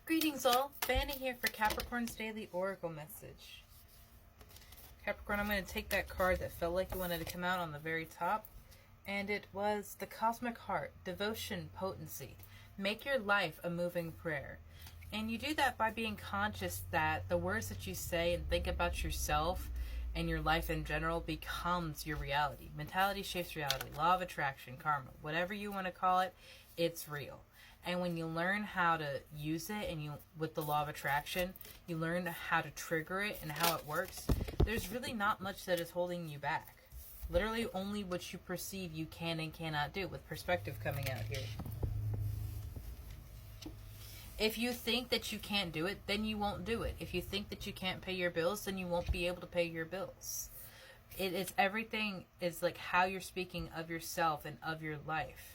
Greetings all, Fanny here for Capricorn's Daily Oracle Message. Capricorn, I'm going to take that card that felt like it wanted to come out on the very top, and it was the Cosmic Heart, Devotion, Potency. Make your life a moving prayer. And you do that by being conscious that the words that you say and think about yourself and your life in general becomes your reality. Mentality shapes reality, law of attraction, karma, whatever you want to call it, it's real. And when you learn how to use it and with the law of attraction, you learn how to trigger it and how it works, there's really not much that is holding you back. Literally only what you perceive you can and cannot do, with perspective coming out here. If you think that you can't do it, then you won't do it. If you think that you can't pay your bills, then you won't be able to pay your bills. It's everything is like how you're speaking of yourself and of your life.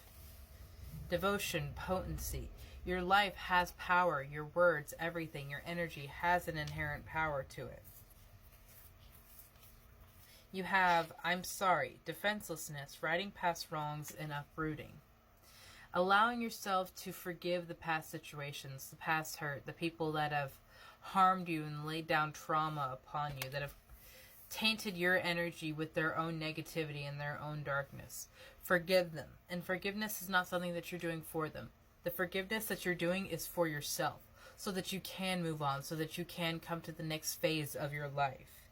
Devotion, potency. Your life has power. Your words, everything, your energy has an inherent power to it. You have, I'm sorry, defenselessness, riding past wrongs, and uprooting. Allowing yourself to forgive the past situations, the past hurt, the people that have harmed you and laid down trauma upon you, that have tainted your energy with their own negativity and their own darkness. Forgive them. And forgiveness is not something that you're doing for them. The forgiveness that you're doing is for yourself, so that you can move on, so that you can come to the next phase of your life.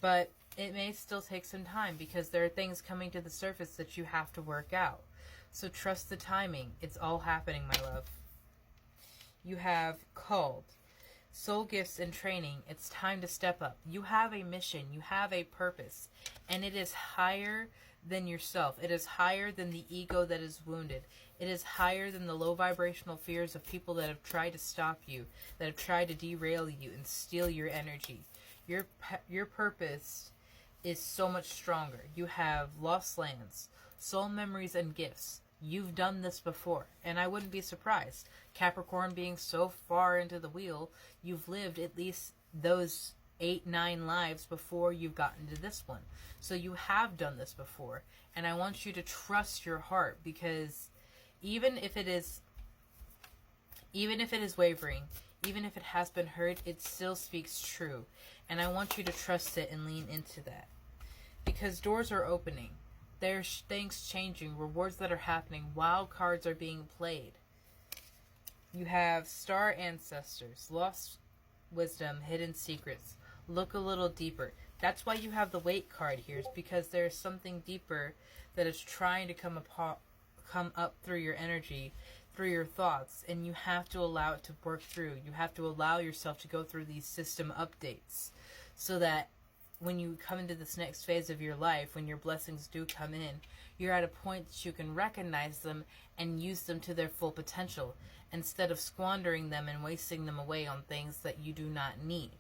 But it may still take some time, because there are things coming to the surface that you have to work out. So trust the timing. It's all happening, my love. You have called. Soul gifts and training. It's time to step up. You have a mission. You have a purpose. And it is higher than yourself. It is higher than the ego that is wounded. It is higher than the low vibrational fears of people that have tried to stop you, that have tried to derail you and steal your energy. Your purpose is so much stronger. You have lost lands, soul memories, and gifts. You've done this before, and I wouldn't be surprised. Capricorn being so far into the wheel, you've lived at least those 8-9 lives before you've gotten to this one. So you have done this before, and I want you to trust your heart, because even if it is wavering, even if it has been hurt, it still speaks true. And I want you to trust it and lean into that, because doors are opening. There's things changing, rewards that are happening, wild cards are being played. You have star ancestors, lost wisdom, hidden secrets. Look a little deeper. That's why you have the wait card here, is because there's something deeper that is trying to come up through your energy, through your thoughts, and you have to allow it to work through. You have to allow yourself to go through these system updates, so that when you come into this next phase of your life, when your blessings do come in, you're at a point that you can recognize them and use them to their full potential, instead of squandering them and wasting them away on things that you do not need.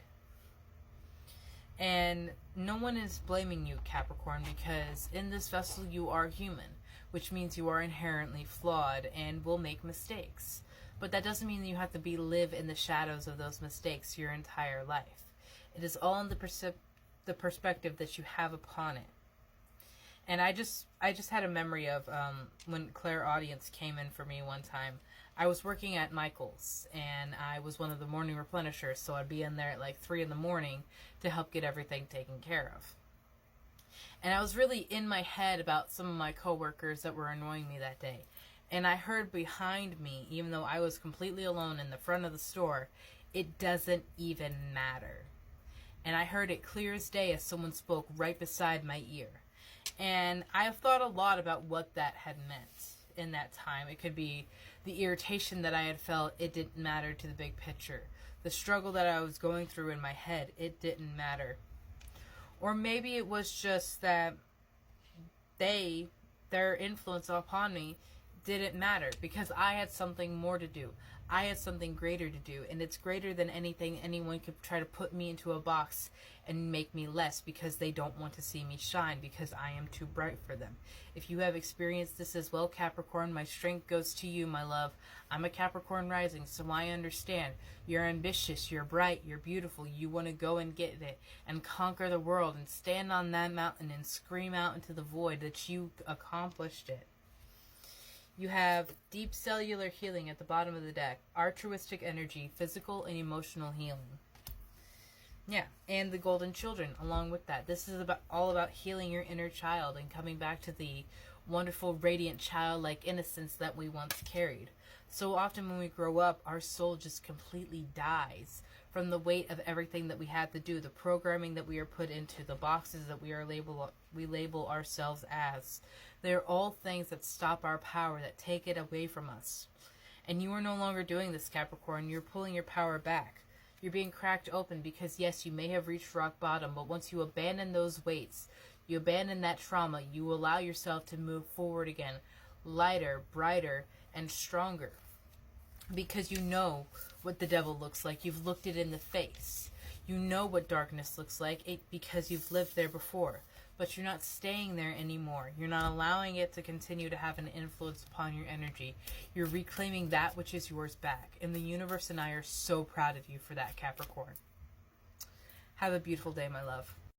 And no one is blaming you, Capricorn, because in this vessel you are human, which means you are inherently flawed and will make mistakes. But that doesn't mean that you have to live in the shadows of those mistakes your entire life. It is all in the perspective that you have upon it. And I just had a memory of when clairaudience came in for me one time. I was working at Michael's, and I was one of the morning replenishers, so I'd be in there at like 3 in the morning to help get everything taken care of. And I was really in my head about some of my coworkers that were annoying me that day. And I heard behind me, even though I was completely alone in the front of the store, it doesn't even matter. And I heard it clear as day as someone spoke right beside my ear. And I have thought a lot about what that had meant in that time. It could be the irritation that I had felt, it didn't matter to the big picture. The struggle that I was going through in my head, it didn't matter. Or maybe it was just that their influence upon me didn't matter, because I had something more to do. I had something greater to do, and it's greater than anything anyone could try to put me into a box and make me less, because they don't want to see me shine, because I am too bright for them. If you have experienced this as well, Capricorn, my strength goes to you, my love. I'm a Capricorn rising, so I understand. You're ambitious, you're bright, you're beautiful, you want to go and get it, and conquer the world, and stand on that mountain and scream out into the void that you accomplished it. You have deep cellular healing at the bottom of the deck, altruistic energy, physical and emotional healing. Yeah, and the golden children along with that. This is all about healing your inner child and coming back to the wonderful, radiant, childlike innocence that we once carried. So often when we grow up, our soul just completely dies from the weight of everything that we had to do, the programming that we are put into, the boxes that we label ourselves as. They're all things that stop our power, that take it away from us. And you are no longer doing this, Capricorn. You're pulling your power back. You're being cracked open because, yes, you may have reached rock bottom, but once you abandon those weights, you abandon that trauma, you allow yourself to move forward again, lighter, brighter, and stronger. Because you know what the devil looks like. You've looked it in the face. You know what darkness looks like because you've lived there before. But you're not staying there anymore. You're not allowing it to continue to have an influence upon your energy. You're reclaiming that which is yours back. And the universe and I are so proud of you for that, Capricorn. Have a beautiful day, my love.